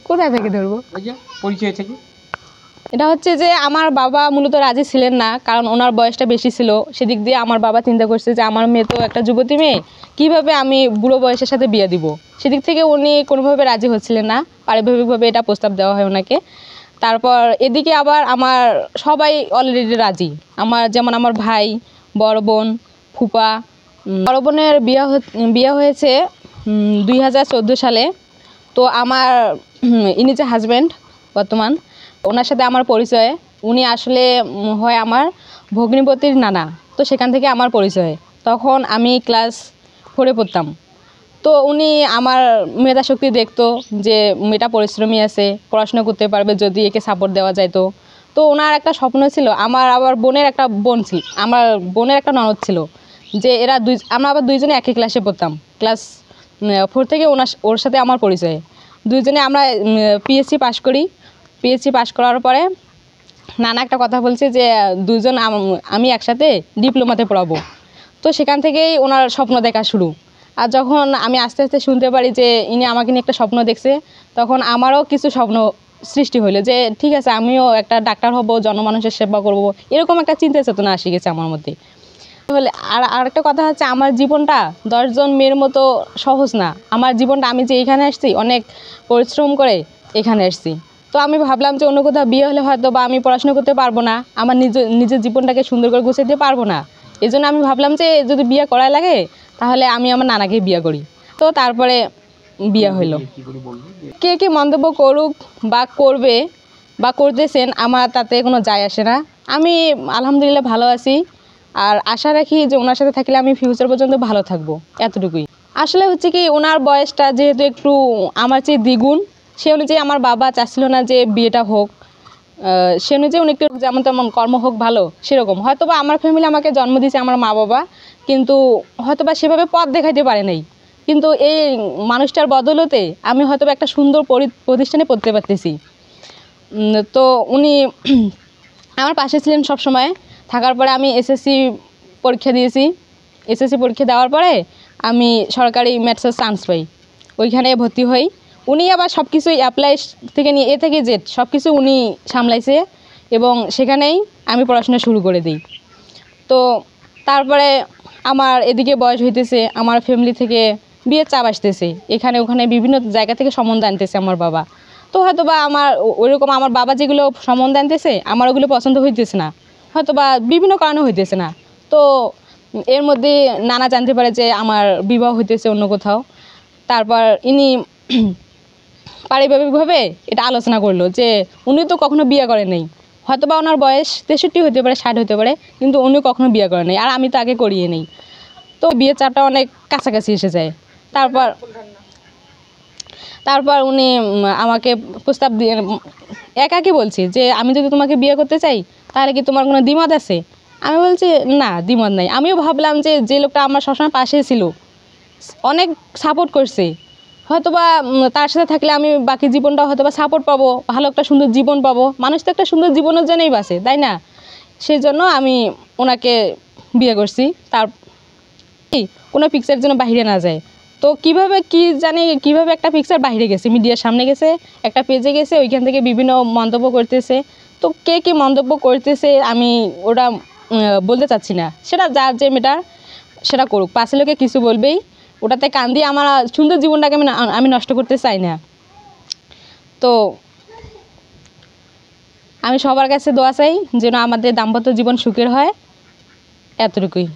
কোথায় থেকে ধরবো? পরিচয় থেকে এটা হচ্ছে যে আমার বাবা মূলত রাজি ছিলেন না, কারণ ওনার বয়সটা বেশি ছিল। সেদিক দিয়ে আমার বাবা চিন্তা করছে যে আমার মেয়ে তো একটা যুবতী মেয়ে, কীভাবে আমি বুড়ো বয়সের সাথে বিয়ে দিব। সেদিক থেকে উনি কোনোভাবে রাজি হচ্ছিলেন না, পারিবারিকভাবে এটা প্রস্তাব দেওয়া হয় ওনাকে। তারপর এদিকে আবার আমার সবাই অলরেডি রাজি। যেমন আমার ভাই, বড় বোন, ফুপা। বড় বোনের বিয়ে হয়েছে 2014 সালে। তো আমার ইনি যে হাজব্যান্ড বর্তমান, ওনার সাথে আমার পরিচয়। উনি আসলে হয় আমার ভগ্নিপতির নানা। তো সেখান থেকে আমার পরিচয়। তখন আমি ক্লাস 4-এ পড়তাম। তো উনি আমার মেধাশক্তি দেখতো যে মেয়েটা পরিশ্রমী আছে, পড়াশোনা করতে পারবে যদি একে সাপোর্ট দেওয়া যাইতো। তো ওনার একটা স্বপ্ন ছিল, আমার বোনের একটা ননদ ছিল, যে আমরা আবার দুইজনে একই ক্লাসে পড়তাম। ক্লাস 4 থেকে ওর সাথে আমার পরিচয়। দুইজনে আমরা পিএসসি পাশ করি। পিএসসি পাশ করার পরে নানা একটা কথা বলছে যে দুজন আমি একসাথে ডিপ্লোমাতে পড়াবো। তো সেখান থেকেই ওনার স্বপ্ন দেখা শুরু। আর যখন আমি আস্তে আস্তে শুনতে পারি যে ইনি আমাকে নিয়ে একটা স্বপ্ন দেখছে, তখন আমারও কিছু স্বপ্ন সৃষ্টি হইলো যে ঠিক আছে, আমিও একটা ডাক্তার হব, জনমানুষের সেবা করব, এরকম একটা চিন্তা চেতনা আসি গেছে আমার মধ্যে। তাহলে আরেকটা কথা হচ্ছে, আমার জীবনটা 10 জন মেয়ের মতো সহজ না। আমার জীবনটা, আমি যে এখানে আসছি অনেক পরিশ্রম করে এখানে আসছি। তো আমি ভাবলাম যে অন্য কোথাও বিয়ে হলে হয়তো বা আমি পড়াশোনা করতে পারবো না, আমার নিজের জীবনটাকে সুন্দর করে গুছাইতে পারবো না। এই জন্য আমি ভাবলাম যে যদি বিয়ে করা লাগে তাহলে আমি আমার নানাকে বিয়ে করি। তো তারপরে বিয়ে হইলো। কে কি মন্তব্য করুক বা করবে বা করতেছেন, আমার তাতে কোনো যায় আসে না। আমি আলহামদুলিল্লাহ ভালো আছি, আর আশা রাখি যে ওনার সাথে থাকলে আমি ফিউচার পর্যন্ত ভালো থাকবো, এতটুকুই। আসলে হচ্ছে কি, ওনার বয়সটা যেহেতু একটু আমার চেয়ে দ্বিগুণ, সে অনুযায়ী আমার বাবা চাচ্ছিল না যে বিয়েটা হোক। সে অনুযায়ী উনি একটু যেমন তেমন কর্ম হোক ভালো, সেরকম। হয়তো বা আমার ফ্যামিলি আমাকে জন্ম দিয়েছে, আমার মা বাবা, কিন্তু হয়তো বা সেভাবে পথ দেখাইতে পারে নাই। কিন্তু এই মানুষটার বদলতে আমি হয়তো বা একটা সুন্দর প্রতিষ্ঠানে পড়তে পারতেছি। তো উনি আমার পাশে ছিলেন সব সময়। থাকার পরে আমি এসএসসি পরীক্ষা দিয়েছি। এসএসসি পরীক্ষা দেওয়ার পরে আমি সরকারি ম্যাথসের চান্স পাই, ওইখানে ভর্তি হই। উনি আবার সব কিছুই অ্যাপ্লাই থেকে নিয়ে এ থেকে জেড সব কিছু উনি সামলাইছে, এবং সেখানেই আমি পড়াশোনা শুরু করে দিই। তো তারপরে আমার এদিকে বয়স হইতেছে, আমার ফ্যামিলি থেকে বিয়ের চাপ আসতেছে, এখানে ওখানে বিভিন্ন জায়গা থেকে সম্বন্ধ আনতেছে আমার বাবা। তো হয়তো বা ওইরকম আমার বাবা যেগুলো সম্বন্ধ আনতেছে আমার ওগুলো পছন্দ হইতেছে না, হয়তো বা বিভিন্ন কারণে হইতেছে না। তো এর মধ্যে নানা জানতে পারে যে আমার বিবাহ হইতেছে অন্য কোথাও। তারপর ইনি পারিবারিকভাবে এটা আলোচনা করলো যে উনি তো কখনো বিয়ে করেন নাই, হয়তো বা ওনার বয়স 63 হতে পারে, 60 হতে পারে, কিন্তু উনি কখনো বিয়ে করেন নাই, আর আমি তো আগে করিয়ে নেই। তো বিয়ের চাপটা অনেক কাছাকাছি এসে যায়। তারপর উনি আমাকে প্রস্তাব দিয়ে একাকি বলছি যে আমি যদি তোমাকে বিয়ে করতে চাই তাহলে কি তোমার কোনো দ্বিমত আছে? আমি বলছি না, দ্বিমত নাই। আমিও ভাবলাম যে লোকটা আমার সবসময় পাশে ছিল, অনেক সাপোর্ট করছে, হয়তোবা তার সাথে থাকলে আমি বাকি জীবনটা হয়তোবা সাপোর্ট পাবো, ভালো একটা সুন্দর জীবন পাবো। মানুষ তো একটা সুন্দর জীবনের জন্যই বাঁচে, তাই না? সেই জন্য আমি ওনাকে বিয়ে করছি। তার কোনো পিকচার যেন বাহিরে না যায়। তো কিভাবে একটা পিকচার বাহিরে গেছে, মিডিয়ার সামনে গেছে, একটা পেজে গেছে, ওইখান থেকে বিভিন্ন মন্তব্য করতেছে। তো কে কি মন্তব্য করতেছে আমি ওটা বলতে চাচ্ছি না, সেটা যার যে মেটার সেটা করুক, পাশে লোকে কিছু বলবেই, ওটাতে কান দিয়ে আমার সুন্দর জীবনটাকে আমি নষ্ট করতে চাই না। তো আমি সবার কাছে দোয়া চাই যেন আমাদের দাম্পত্য জীবন সুখের হয়, এতটুকুই।